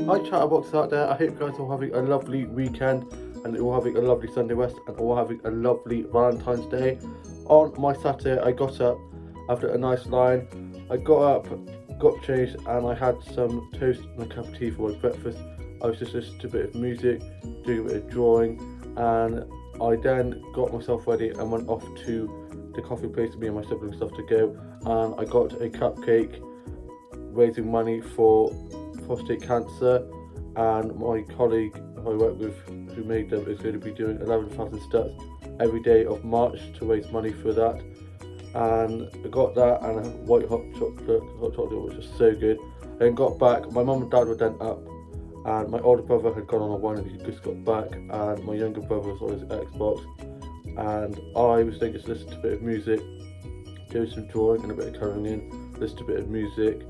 Hi chatterboxes out there, I hope you guys are all having a lovely weekend and you're all having a lovely Sunday rest and all having a lovely Valentine's Day. On my Saturday I got up after a nice line, I got up, got changed and I had some toast and a cup of tea for my breakfast. I was just listening to a bit of music, doing a bit of drawing, and I then got myself ready and went off to the coffee place with me and my siblings stuff to go, and I got a cupcake raising money for prostate cancer, and my colleague who I work with who made them is going to be doing 11,000 steps every day of March to raise money for that. And I got that and a white hot chocolate which was so good. I then got back, my mum and dad were then up, and my older brother had gone on a run and he just got back, and my younger brother was on his Xbox, and I was then just listening to a bit of music, doing some drawing and a bit of colouring in, listening to a bit of music,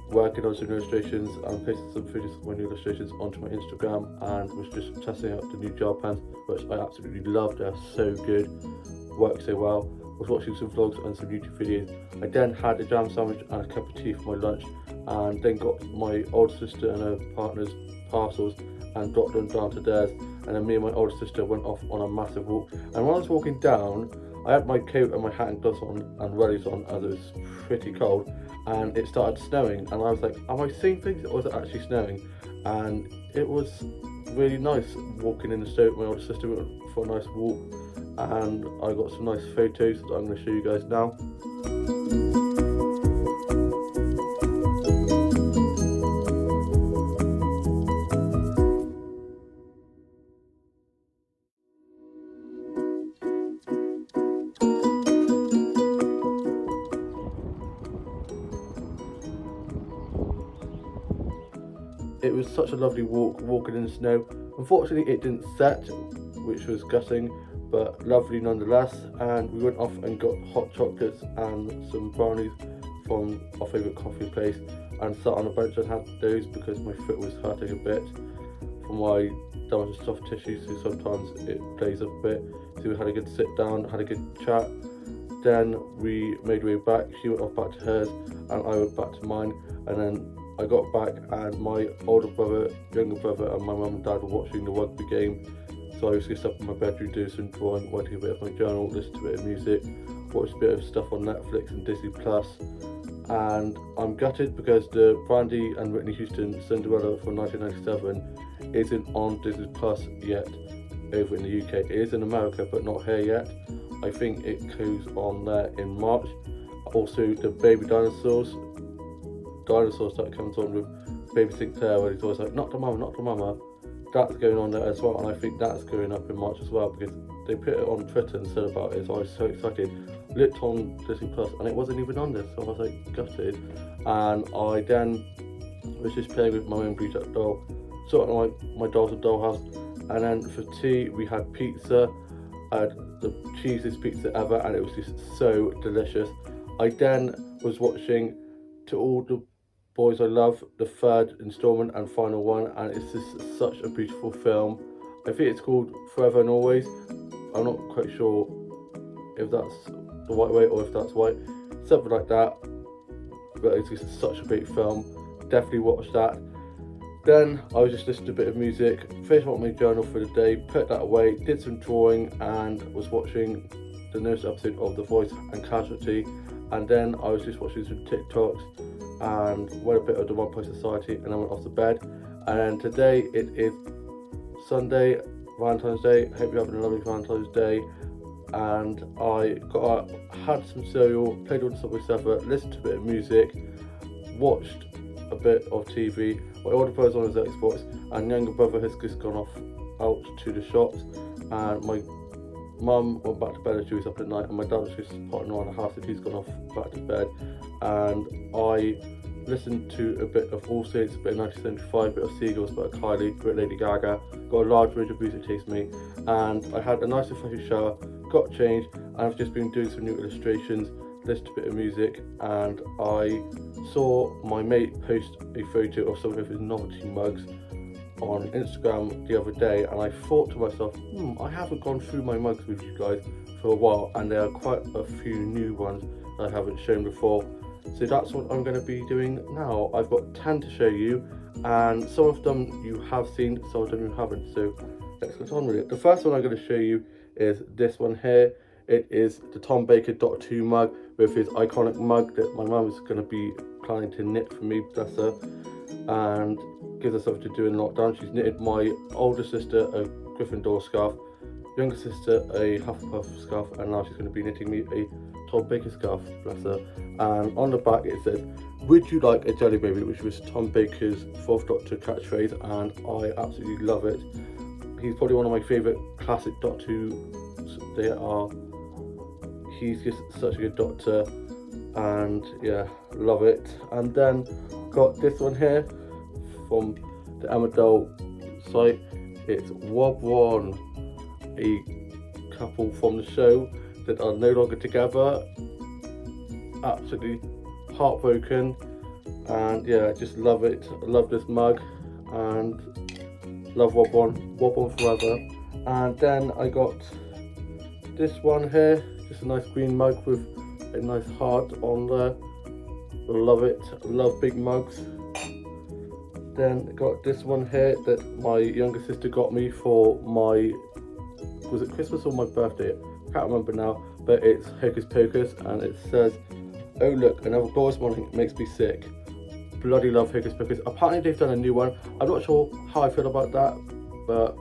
working on some illustrations and pasting some photos of my new illustrations onto my Instagram, and was just testing out the new gel pens, which I absolutely loved. They're so good, work so well. I was watching some vlogs and some YouTube videos. I then had a jam sandwich and a cup of tea for my lunch, and then got my older sister and her partner's parcels and dropped them down to theirs, and then me and my older sister went off on a massive walk. And when I was walking down, I had my coat and my hat and gloves on and wellies on as it was pretty cold, and it started snowing, and I was like, am I seeing things or is it actually snowing? And it was really nice walking in the snow with my older sister. We went for a nice walk and I got some nice photos that I'm going to show you guys now. It was such a lovely walk, walking in the snow. Unfortunately it didn't set, which was gutting, but lovely nonetheless. And we went off and got hot chocolates and some brownies from our favourite coffee place, and sat on a bench and had those because my foot was hurting a bit from my damage to soft tissue, so sometimes it plays up a bit. So we had a good sit down, had a good chat. Then we made our way back. She went off back to hers and I went back to mine, and then I got back and my older brother, younger brother and my mum and dad were watching the rugby game. So I was just up in my bedroom doing some drawing, writing a bit of my journal, listening to a bit of music, watched a bit of stuff on Netflix and Disney Plus. And I'm gutted because the Brandy and Whitney Houston Cinderella from 1997 isn't on Disney Plus yet over in the UK. It is in America but not here yet. I think it goes on there in March. Also the baby dinosaurs that comes on with Baby Sinclair, where he's always like, not the mama, that's going on there as well, and I think that's going up in March as well, because they put it on Twitter and said about it, so I was so excited. Looked on Disney Plus and it wasn't even on there, so I was like gutted. And I then was just playing with my own Blue Jack doll, sort of like my doll's a dollhouse. And then for tea we had pizza. I had the cheesiest pizza ever and it was just so delicious. I then was watching To All the Boys I Love, the third installment and final one, and it's just such a beautiful film. I think it's called Forever and Always. I'm not quite sure if that's the right way or if that's white, something like that, but it's just such a great film. Definitely watch that. Then I was just listening to a bit of music, finished up my journal for the day, put that away, did some drawing and was watching the newest episode of The Voice and Casualty. And then I was just watching some TikToks and read a bit of the One Point Society, and I went off to bed. And today it is Sunday, Valentine's Day. Hope you're having a lovely Valentine's Day. And I got up, had some cereal, played on the Subway Surfer, listened to a bit of music, watched a bit of TV. My older brother's on his Xbox and younger brother has just gone off out to the shops, and my mum went back to bed as she was up at night, and my dad was just potting around the house and he's gone off back to bed. And I listened to a bit of All Saints, a bit of 1975, a bit of Seagulls, a bit of Kylie, a bit of Lady Gaga, got a large range of music taste me, and I had a nice refreshing shower, got changed, and I've just been doing some new illustrations, listened to a bit of music, and I saw my mate post a photo of some of his novelty mugs on Instagram the other day, and I thought to myself, I haven't gone through my mugs with you guys for a while, and there are quite a few new ones that I haven't shown before. So that's what I'm going to be doing now. I've got 10 to show you, and some of them you have seen, some of them you haven't. So let's get on with it. The first one I'm going to show you is this one here. It is the Tom Baker Doctor Who mug with his iconic mug that my mum is going to be planning to knit for me, bless her, and gives her something to do in lockdown. She's knitted my older sister a Gryffindor scarf, younger sister a Hufflepuff scarf, and now she's going to be knitting me a Tom Baker scarf, bless her. And on the back it says, "Would you like a jelly baby?" which was Tom Baker's 4th Doctor catchphrase, and I absolutely love it. He's probably one of my favourite classic Doctor Who. He's just such a good Doctor, and yeah, love it. And then got this one here from the Emmerdale site. It's Wob One, a couple from the show that are no longer together. Absolutely heartbroken, and yeah, I just love it. I love this mug, and love Wob One forever. And then I got this one here, just a nice green mug with a nice heart on there. Love it, love big mugs. Then I got this one here that my younger sister got me for my, was it Christmas or my birthday? I can't remember now, but it's Hocus Pocus, and it says, "Oh look, another glorious morning, it makes me sick." Bloody love Hocus Pocus. Apparently they've done a new one. I'm not sure how I feel about that, but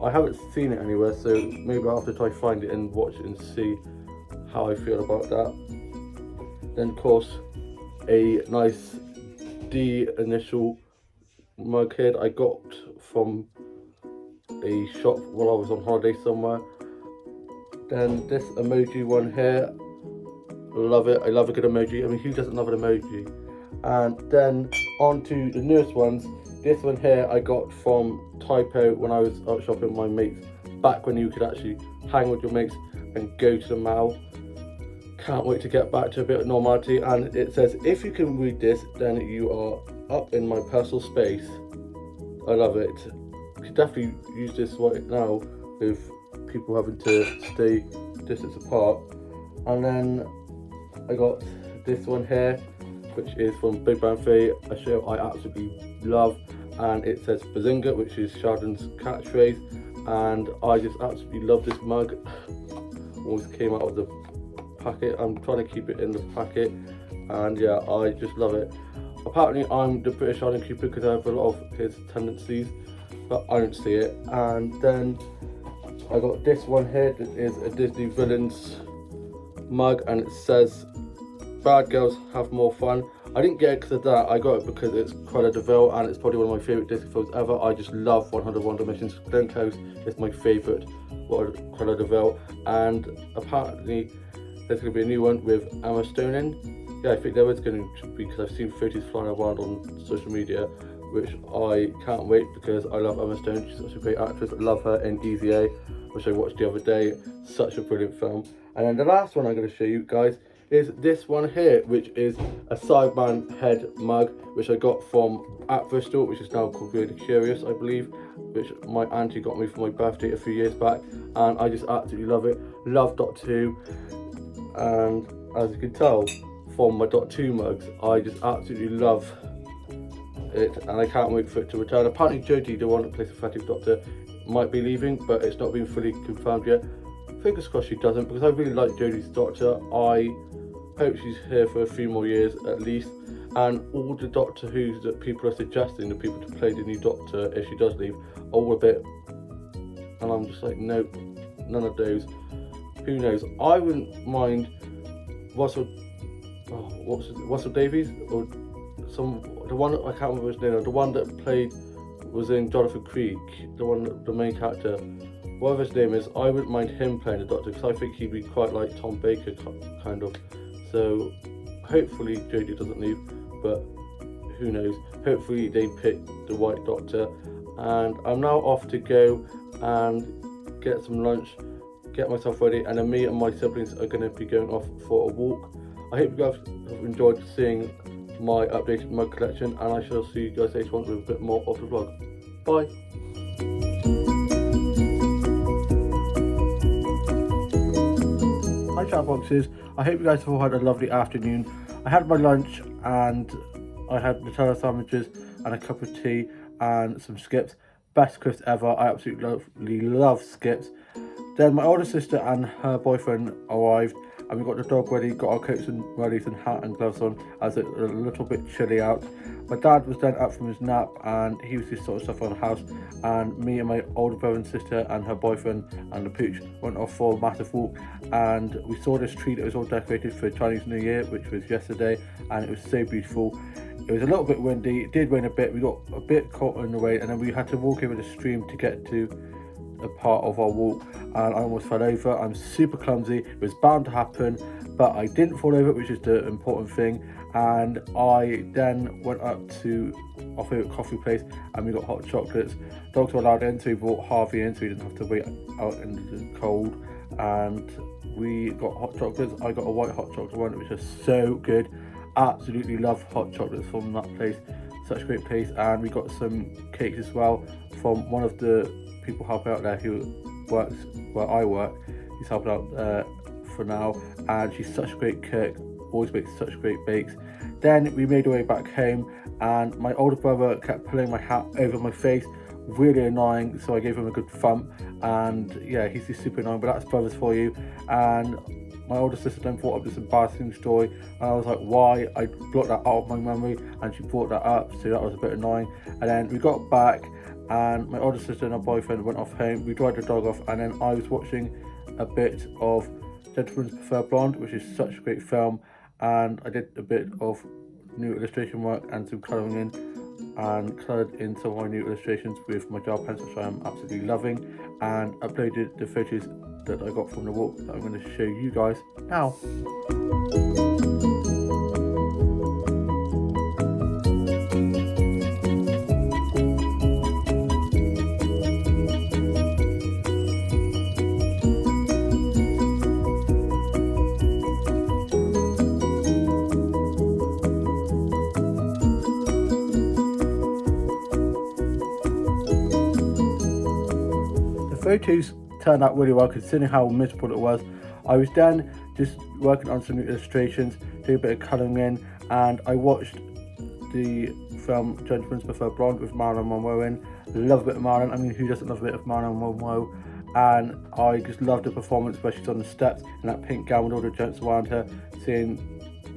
I haven't seen it anywhere, so maybe I'll have to try find it and watch it and see how I feel about that. Then of course, a nice D initial mug here I got from a shop while I was on holiday somewhere. Then this emoji one here, love it. I love a good emoji. I mean, who doesn't love an emoji? And then on to the newest ones. This one here I got from Typo when I was out shopping with my mates, back when you could actually hang with your mates and go to the mall. Can't wait to get back to a bit of normality. And it says, "If you can read this, then you are up in my personal space." I love it. You could definitely use this right now with people having to stay distance apart. And then I got this one here, which is from Big Bang Theory, a show I absolutely love, and it says "Bazinga," which is Sheldon's catchphrase, and I just absolutely love this mug. Always came out of the packet. I'm trying to keep it in the packet, and yeah, I just love it. Apparently I'm the British Sheldon Cooper because I have a lot of his tendencies, but I don't see it. And then I got this one here that is a Disney Villains mug, and it says "Bad girls have more fun." I didn't get it because of that. I got it because it's Cruella de Vil, and it's probably one of my favourite Disney films ever. I just love 101 Dalmatians. Glenn Close is my favourite Cruella de Vil, and apparently there's going to be a new one with Emma Stone in. Yeah, I think there is going to be, because I've seen photos flying around on social media, which I can't wait because I love Emma Stone. She's such a great actress. I love her in Easy A, which I watched the other day. Such a brilliant film. And then the last one I'm going to show you guys is this one here, which is a Sideman head mug, which I got from at Bristol, which is now called Really Curious, I believe, which my auntie got me for my birthday a few years back, and I just absolutely love it. Love Doctor Who, and as you can tell from my Doctor Who mugs, I just absolutely love it, and I can't wait for it to return. Apparently Jodie, the one that plays the Fanatic Doctor, might be leaving, but it's not been fully confirmed yet. Fingers crossed she doesn't, because I really like Jodie's Doctor. I hope she's here for a few more years at least, and all the Doctor Who's that people are suggesting, the people to play the new Doctor if she does leave, are all a bit, and I'm just like, nope, none of those. Who knows? I wouldn't mind Russell Davies, or the one, I can't remember his name, the one that was in Jonathan Creek, the main character, whatever his name is. I wouldn't mind him playing the Doctor, because I think he'd be quite like Tom Baker kind of. So hopefully Jodie doesn't leave, but who knows? Hopefully they pick the right Doctor. And I'm now off to go and get some lunch, get myself ready, and then me and my siblings are going to be going off for a walk. I hope you guys have enjoyed seeing my updated mug collection, and I shall see you guys later on with a bit more of the vlog. Bye! Hi chat boxes, I hope you guys have all had a lovely afternoon. I had my lunch and I had Nutella sandwiches and a cup of tea and some skips. Best crisps ever. I absolutely love skips. Then my older sister and her boyfriend arrived, and we got the dog ready, got our coats and wellies and hat and gloves on as it was a little bit chilly out. My dad was then up from his nap and he was just sort of stuff around the house, and me and my older brother and sister and her boyfriend and the pooch went off for a massive walk, and we saw this tree that was all decorated for Chinese New Year, which was yesterday, and it was so beautiful. It was a little bit windy, it did rain a bit, we got a bit caught in the rain, and then we had to walk over the stream to get to a part of our walk, and I almost fell over. I'm super clumsy, it was bound to happen, but I didn't fall over, which is the important thing. And I then went up to our favourite coffee place and we got hot chocolates. Dogs were allowed in, so we brought Harvey in so we didn't have to wait out in the cold, and we got hot chocolates. I got a white hot chocolate one, which was so good. Absolutely love hot chocolates from that place, such a great place. And we got some cakes as well from one of the people helping out there who works where I work. He's helping out for now, and she's such a great cook, always makes such great bakes. Then we made our way back home, and my older brother kept pulling my hat over my face, really annoying, so I gave him a good thump. And yeah, he's just super annoying, but that's brothers for you. And my older sister then brought up this embarrassing story, and I was like, why? I blocked that out of my memory, and she brought that up, so that was a bit annoying. And then we got back, and my older sister and her boyfriend went off home. We dried the dog off, and then I was watching a bit of Gentlemen's Prefer Blonde, which is such a great film, and I did a bit of new illustration work and some colouring in, and coloured in some of my new illustrations with my gel pens, which I am absolutely loving, and uploaded the photos that I got from the walk that I'm going to show you guys now. Photos turned out really well considering how miserable it was. I was then just working on some new illustrations, doing a bit of colouring in, and I watched the film Gentlemen's Prefer Blonde with Marilyn Monroe in. Love a bit of Marilyn, I mean, who doesn't love a bit of Marilyn Monroe? And I just loved the performance where she's on the steps in that pink gown with all the gents around her, seeing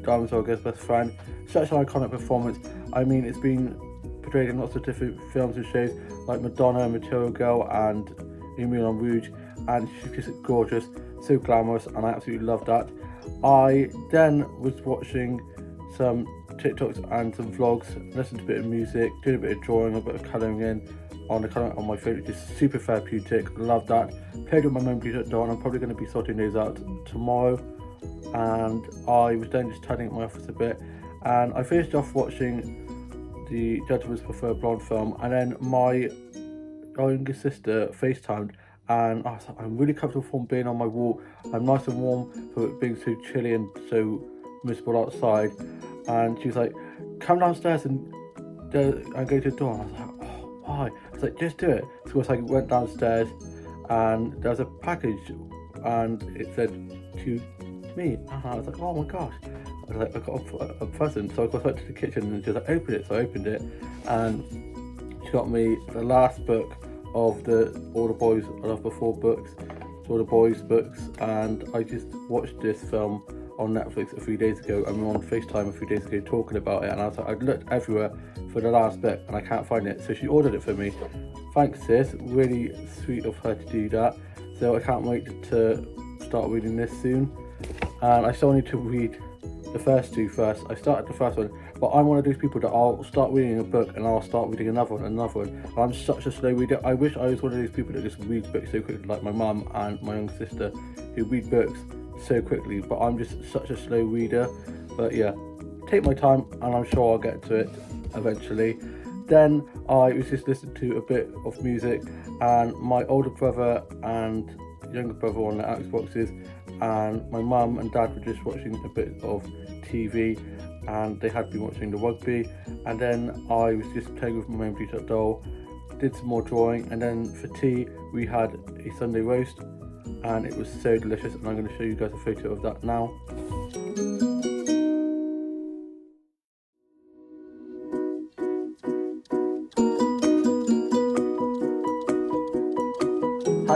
Diamonds Olga's best friend. Such an iconic performance. I mean, it's been portrayed in lots of different films and shows like Madonna, Material Girl, and Moulin Rouge, and she's just gorgeous, so glamorous, and I absolutely love that. I then was watching some TikToks and some vlogs, listened to a bit of music, did a bit of drawing, a bit of colouring in on the colour on my favourite, just super therapeutic, love that. Played with my memories at dawn. I'm probably going to be sorting those out tomorrow. And I was then just tidying up my office a bit, and I finished off watching the Gentlemen's Prefer Blonde film, and then my younger sister FaceTimed, and I was like, I'm really comfortable from being on my walk. I'm nice and warm for it being so chilly and so miserable outside. And she was like, come downstairs and go to the door. And I was like, oh, why? I was like, just do it. So of course I went downstairs, and there was a package, and it said to me. And I was like, oh my gosh. I was like, I got a present. So I got back to the kitchen and she was like, open it. So I opened it, and she got me the last book of All the Boys I Loved Before books, All the Boys books, and I just watched this film on Netflix a few days ago, and we were on FaceTime a few days ago talking about it, and I was like, I'd looked everywhere for the last bit and I can't find it, so she ordered it for me. Thanks sis, really sweet of her to do that. So I can't wait to start reading this soon, and I still need to read the first two first. I started the first one, but I'm one of those people that I'll start reading a book and I'll start reading another one, and I'm such a slow reader. I wish I was one of those people that just reads books so quickly, like my mum and my young sister, who read books so quickly, but I'm just such a slow reader. But yeah, take my time and I'm sure I'll get to it eventually. Then I was just listening to a bit of music, and my older brother and younger brother on their Xboxes, and my mum and dad were just watching a bit of TV, and they had been watching the rugby. And then I was just playing with my memory doll, did some more drawing, and then for tea we had a Sunday roast, and it was so delicious, and I'm going to show you guys a photo of that now.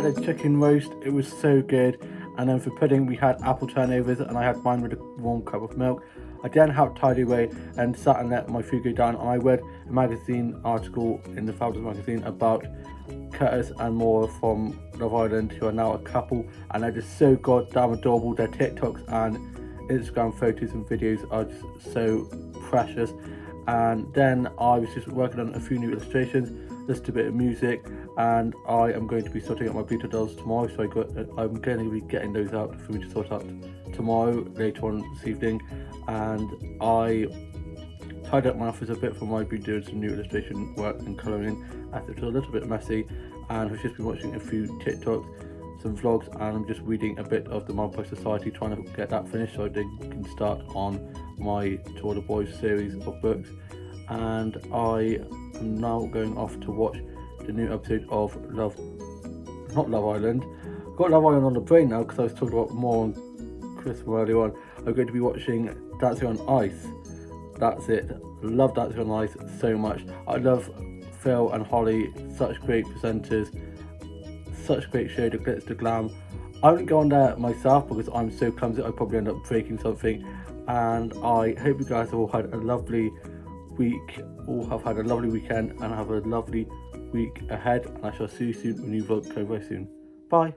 had a chicken roast, it was so good. And then for pudding we had apple turnovers, and I had mine with a warm cup of milk. I then helped tidy away and sat and let my food go down, and I read a magazine article in the Fabulous magazine about Curtis and Maura from Love Island, who are now a couple, and they're just so goddamn adorable. Their TikToks and Instagram photos and videos are just so precious. And then I was just working on a few new illustrations, just a bit of music, and I am going to be sorting out my Beta dolls tomorrow, so I'm going to be getting those out for me to sort out tomorrow, later on this evening. And I tidied up my office a bit for my be doing some new illustration work and colouring, as it was a little bit messy, and I've just been watching a few TikToks, some vlogs, and I'm just reading a bit of the Magpie Society, trying to get that finished so I can start on my To All the Boys series of books. And I am now going off to watch the new episode of Love Island. I've got Love Island on the brain now because I was talking about more on Chris from earlier on. I'm going to be watching Dancing on Ice. That's it. Love Dancing on Ice so much. I love Phil and Holly, such great presenters, such great show, the glitz, the glam. I wouldn't go on there myself because I'm so clumsy, I'd probably end up breaking something. And I hope you guys have all had a lovely week, all have had a lovely weekend, and have a lovely week ahead. And I shall see you soon when you vlog go very soon. Bye.